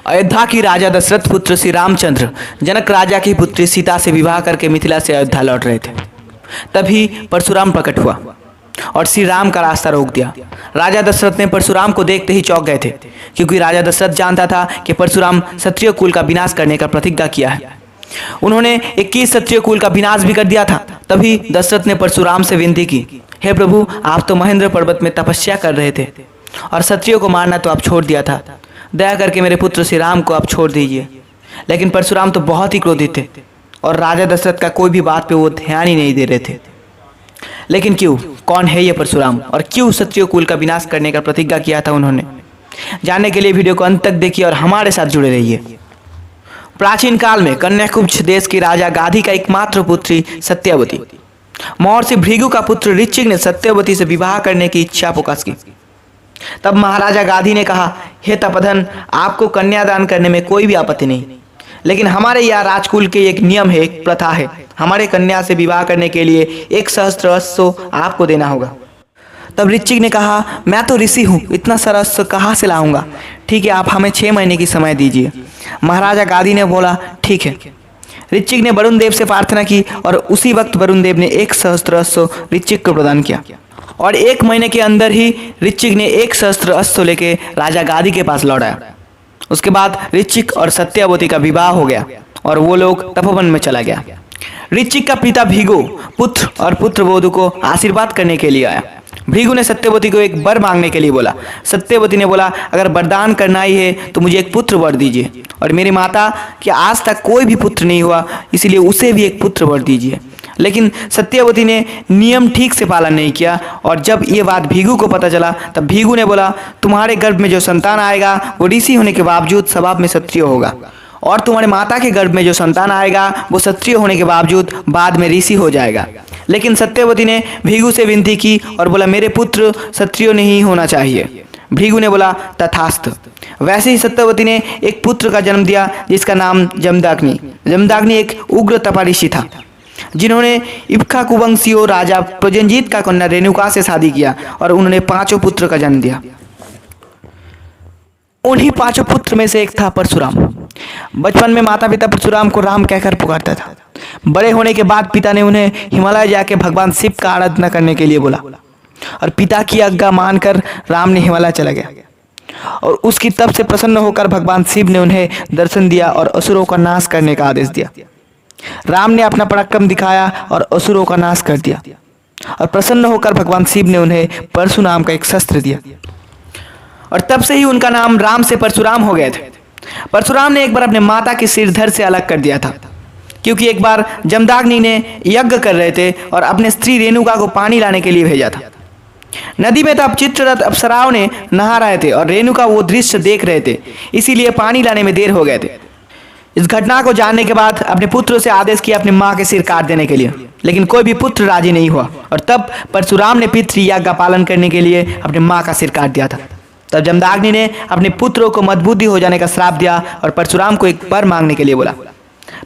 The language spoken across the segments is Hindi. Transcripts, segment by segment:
अयोध्या की राजा दशरथ पुत्र श्री रामचंद्र जनक राजा की पुत्री सीता से विवाह करके मिथिला से अयोध्या लौट रहे थे। तभी परशुराम प्रकट हुआ और श्री राम का रास्ता रोक दिया। राजा दशरथ ने परशुराम को देखते ही चौंक गए थे, क्योंकि राजा दशरथ जानता था कि परशुराम क्षत्रिय कुल का विनाश करने का प्रतिज्ञा किया है। उन्होंने 21 क्षत्रिय कुल का विनाश भी कर दिया था। तभी दशरथ ने परशुराम से विनती की, हे प्रभु, आप तो महेंद्र पर्वत में तपस्या कर रहे थे और क्षत्रियों को मारना तो आप छोड़ दिया था। दया करके मेरे पुत्र श्री राम को आप छोड़ दीजिए। लेकिन परशुराम तो बहुत ही क्रोधित थे और राजा दशरथ का कोई भी बात पे वो ध्यान ही नहीं दे रहे थे। लेकिन क्यों, कौन है ये परशुराम और क्यों क्षत्रिय कुल का विनाश करने का प्रतिज्ञा किया था उन्होंने? जानने के लिए वीडियो को अंत तक देखिए और हमारे साथ जुड़े रहिए। प्राचीन काल में कन्याकुब्ज देश की राजा गाधी का एकमात्र पुत्री सत्यवती, महर्षि भृगु का पुत्र ऋचिक ने सत्यवती से विवाह करने की इच्छा प्रकाश की। तब महाराजा गाधी ने कहा, हे तपधन, आपको कन्यादान करने में कोई भी आपत्ति नहीं, लेकिन हमारे यहाँ राजकुल के एक नियम है, एक प्रथा है। हमारे कन्या से विवाह करने के लिए 1 सहस्त्र अश्व आपको देना होगा। तब ऋचिक ने कहा, मैं तो ऋषि हूँ, इतना सारा अश्व कहाँ से लाऊंगा? ठीक है, आप हमें 6 महीने की समय दीजिए। महाराजा गाधी ने बोला, ठीक है। ऋचिक ने वरुण देव से प्रार्थना की और उसी वक्त वरुण देव ने 1 सहस्त्र अश्व ऋचिक को प्रदान किया और 1 महीने के अंदर ही ऋचिक ने 1 सहस्त्र अश्व लेके राजा गाधी के पास लौटाया। उसके बाद ऋचिक और सत्यवती का विवाह हो गया और वो लोग तपोवन में चला गया। ऋचिक का पिता भृगु पुत्र और पुत्रवधू को आशीर्वाद करने के लिए आया। भृगु ने सत्यवती को एक वर मांगने के लिए बोला। सत्यवती ने बोला, अगर वरदान करना ही है तो मुझे एक पुत्र वर दीजिए, और मेरी माता के आज तक कोई भी पुत्र नहीं हुआ, इसीलिए उसे भी एक पुत्र वर दीजिए। लेकिन सत्यवती ने नियम ठीक से पालन नहीं किया और जब ये बात भृगु को पता चला तब भृगु ने बोला, तुम्हारे गर्भ में जो संतान आएगा वो ऋषि होने के बावजूद स्वभाव में क्षत्रिय होगा, और तुम्हारे माता के गर्भ में जो संतान आएगा वो क्षत्रिय होने के बावजूद बाद में ऋषि हो जाएगा। लेकिन सत्यवती ने भृगु से विनती की और बोला, मेरे पुत्र क्षत्रिय नहीं होना चाहिए। भृगु ने बोला, तथास्तु। वैसे ही सत्यवती ने एक पुत्र का जन्म दिया जिसका नाम जमदाग्नि। जमदाग्नि एक उग्र तपा ऋषि था जिन्होंने इक्ष्वाकु वंशीय राजा प्रसेनजीत का कन्या रेणुका से शादी किया और उन्होंने 5 पुत्र का जन्म दिया। उन्हीं 5 पुत्र में से एक था परशुराम। बचपन में माता पिता परशुराम को राम कहकर पुकारता था। बड़े होने के बाद पिता ने उन्हें हिमालय जाके भगवान शिव का आराधना करने के लिए बोला और पिता की आज्ञा मानकर राम ने हिमालय चला गया और उसकी तब से प्रसन्न होकर भगवान शिव ने उन्हें दर्शन दिया और असुरों का नाश करने का आदेश दिया। राम ने अपना पराक्रम दिखाया और असुरों का नाश कर दिया और प्रसन्न होकर भगवान शिव ने उन्हें परशु नाम का एक शस्त्र दिया और तब से ही उनका नाम राम से परशुराम हो गए थे। परशुराम ने एक बार अपने माता के सिरधड़ से अलग कर दिया था, क्योंकि एक बार जमदाग्नि ने यज्ञ कर रहे थे और अपने स्त्री रेणुका को पानी लाने के लिए भेजा था। नदी में तब चित्ररथ अप्सराओं ने नहा रहे थे और रेणुका वो दृश्य देख रहे थे, इसीलिए पानी लाने में देर हो गए थे। इस घटना को जानने के बाद अपने पुत्र से आदेश किया अपनी मां के सिर काट देने के लिए, लेकिन कोई भी पुत्र राजी नहीं हुआ और तब परशुराम ने पितृयज्ञ का पालन करने के लिए अपनी मां का सिर काट दिया था। तब जमदाग्नि ने अपने पुत्रों को मदबुद्धि हो जाने का श्राप दिया और परशुराम को एक वर मांगने के लिए बोला।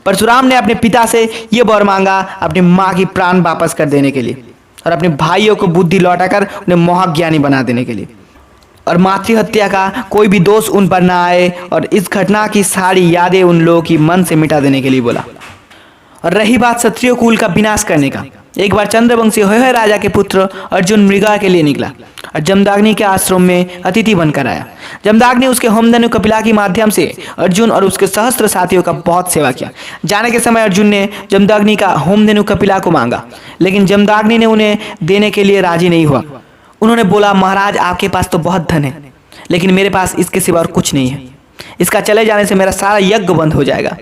परशुराम ने अपने पिता से ये वर मांगा अपनी माँ की प्राण वापस कर देने के लिए और अपने भाइयों को बुद्धि लौटाकर उन्हें मोहज्ञानी बना देने के लिए और मातृहत्या का कोई भी दोष उन पर ना आए और इस घटना की सारी यादें उन लोगों की मन से मिटा देने के लिए बोला। और रही बात क्षत्रिय कुल का विनाश करने का, एक बार चंद्रवंशी होय राजा के पुत्र अर्जुन मृगा के लिए निकला और जमदाग्नि के आश्रम में अतिथि बनकर आया। जमदाग्नि उसके होमधनु कपिला के माध्यम से अर्जुन और उसके सहस्त्र साथियों का बहुत सेवा किया। जाने के समय अर्जुन ने जमदाग्नि का होमधनु कपिला को मांगा, लेकिन जमदाग्नि ने उन्हें देने के लिए राजी नहीं हुआ। उन्होंने बोला, महाराज आपके पास तो बहुत धन है, लेकिन मेरे पास इसके सिवा और कुछ नहीं है। इसका चले जाने से मेरा सारा यज्ञ बंद हो जाएगा।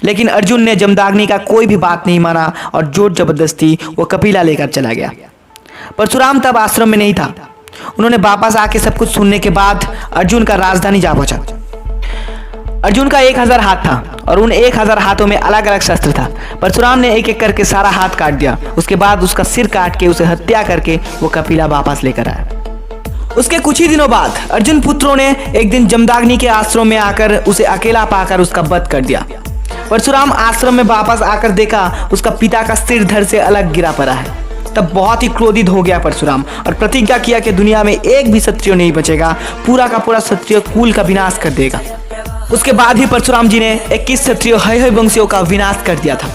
लेकिन अर्जुन ने जमदाग्नि का कोई भी बात नहीं माना और जोर जबरदस्ती वो कपिला लेकर चला गया। परशुराम तब आश्रम में नहीं था। उन्होंने वापस आके सब कुछ सुनने के बाद अर्जुन का राजधानी जा पहुंचा। अर्जुन का 1000 हाथ था और उन 1000 हाथों में अलग अलग शस्त्र था। परशुराम ने एक एक करके सारा हाथ काट दिया। उसके बाद उसका सिर काट के उसे हत्या करके वो कपिला वापस लेकर आया। उसके कुछ ही दिनों बाद अर्जुन पुत्रों ने एक दिन जमदाग्नि के आश्रम में आकर उसे अकेला पाकर उसका वध कर दिया। परशुराम आश्रम में वापस आकर देखा उसका पिता का सिर धड़ से अलग गिरा पड़ा है। तब बहुत ही क्रोधित हो गया परशुराम और प्रतिज्ञा किया कि दुनिया में एक भी क्षत्रिय नहीं बचेगा, पूरा का पूरा क्षत्रिय कुल का विनाश कर देगा। उसके बाद ही परशुराम जी ने 21 क्षत्रिय हय वंशियों का विनाश कर दिया था।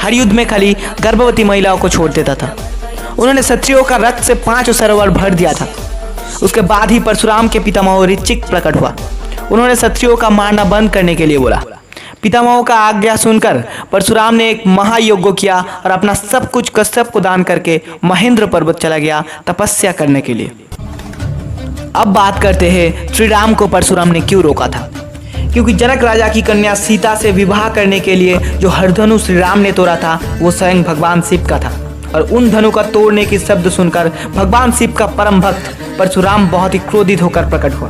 हर युद्ध में खाली गर्भवती महिलाओं को छोड़ देता था। उन्होंने क्षत्रियों का रक्त से 5 सरोवर भर दिया था। उसके बाद ही परशुराम के पितामह ऋचिक प्रकट हुआ। उन्होंने क्षत्रियों का मारना बंद करने के लिए बोला। पितामहों का आज्ञा सुनकर परशुराम ने एक महायज्ञ किया और अपना सब कुछ कश्यप को दान करके महेंद्र पर्वत चला गया तपस्या करने के लिए। अब बात करते हैं श्री राम को परशुराम ने क्यों रोका था। क्योंकि जनक राजा की कन्या सीता से विवाह करने के लिए जो हरधनु श्री राम ने तोड़ा था वो स्वयं भगवान शिव का था। और उन धनु का तोड़ने की शब्द सुनकर भगवान शिव का परम भक्त परशुराम बहुत ही क्रोधित होकर प्रकट हुआ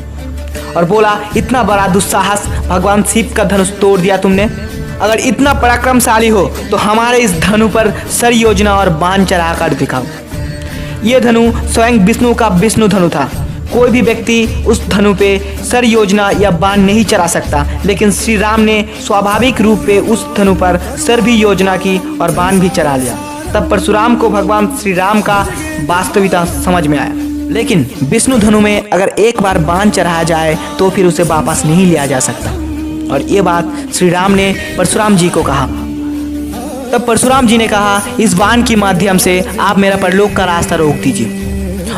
और बोला, इतना बड़ा दुस्साहस, भगवान शिव का धनुष तोड़ दिया तुमने। अगर इतना पराक्रमशाली हो तो हमारे इस धनु पर सर योजना और बाण चढ़ाकर दिखाओ। ये धनु स्वयं विष्णु का विष्णु धनु था। कोई भी व्यक्ति उस धनु पे सर योजना या बाण नहीं चढ़ा सकता, लेकिन श्री राम ने स्वाभाविक रूप पे उस धनु पर सर भी योजना की और बाण भी चढ़ा लिया। तब परशुराम को भगवान श्री राम का वास्तविकता समझ में आया। लेकिन विष्णु धनु में अगर एक बार बाण चढ़ाया जाए तो फिर उसे वापस नहीं लिया जा सकता। और ये बात श्री राम ने परशुराम जी को कहा। तब परशुराम जी ने कहा, इस बाण के माध्यम से आप मेरा परलोक का रास्ता रोक दीजिए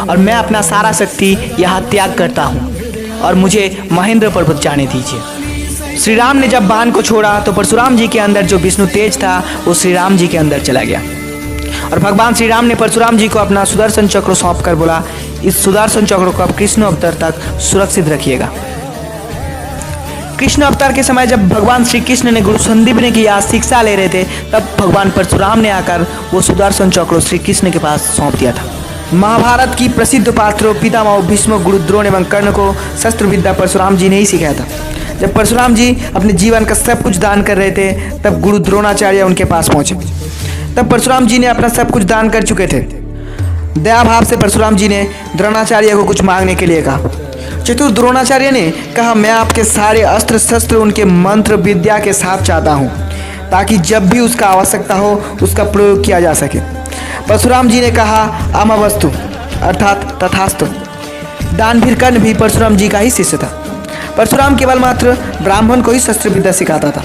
और मैं अपना सारा शक्ति यहाँ त्याग करता हूँ और मुझे महेंद्र पर्वत जाने दीजिए। श्री राम ने जब बाण को छोड़ा तो परशुराम जी के अंदर जो विष्णु तेज था वो श्री राम जी के अंदर चला गया और भगवान श्री राम ने परशुराम जी को अपना सुदर्शन चक्र सौंप कर बोला, इस सुदर्शन चक्र को अब कृष्ण अवतार तक सुरक्षित रखिएगा। कृष्ण अवतार के समय जब भगवान श्री कृष्ण ने गुरु संदीपनी की यहाँ शिक्षा ले रहे थे तब भगवान परशुराम ने आकर वो सुदर्शन चक्र श्री कृष्ण के पास सौंप दिया था। महाभारत की प्रसिद्ध पात्रों पितामह भीष्म, गुरु द्रोण एवं कर्ण को शस्त्र विद्या परशुराम जी ने ही सिखाया था। जब परशुराम जी अपने जीवन का सब कुछ दान कर रहे थे तब गुरु द्रोणाचार्य उनके पास पहुंचे। तब परशुराम जी ने अपना सब कुछ दान कर चुके थे। दया भाव से परशुराम जी ने द्रोणाचार्य को कुछ मांगने के लिए कहा। चतुर द्रोणाचार्य ने कहा, मैं आपके सारे अस्त्र शस्त्र उनके मंत्र विद्या के साथ चाहता हूँ ताकि जब भी उसका आवश्यकता हो उसका प्रयोग किया जा सके। परशुराम जी ने कहा, अमवस्तु अर्थात तथास्तु। दानवीर कर्ण भी परशुराम जी का ही शिष्य था। परशुराम केवल मात्र ब्राह्मण को ही शस्त्र विद्या सिखाता था,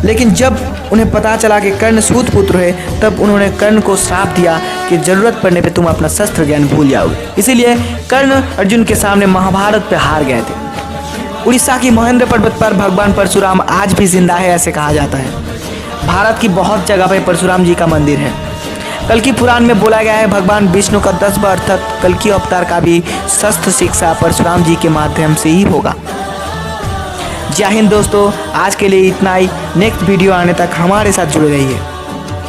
लेकिन जब उन्हें पता चला कि कर्ण सूत पुत्र है तब उन्होंने कर्ण को श्राप दिया कि जरूरत पड़ने पे तुम अपना शस्त्र ज्ञान भूल जाओगे। इसीलिए कर्ण अर्जुन के सामने महाभारत पे हार गए थे। उड़ीसा की महेंद्र पर्वत पर भगवान परशुराम आज भी जिंदा है ऐसे कहा जाता है। भारत की बहुत जगह पे परशुराम जी का मंदिर है। कल्कि पुराण में बोला गया है भगवान विष्णु का 10 अर्थात कल्कि अवतार का भी शस्त्र शिक्षा परशुराम जी के माध्यम से ही होगा। जय हिंद दोस्तों, आज के लिए इतना ही। नेक्स्ट वीडियो आने तक हमारे साथ जुड़े रहिए।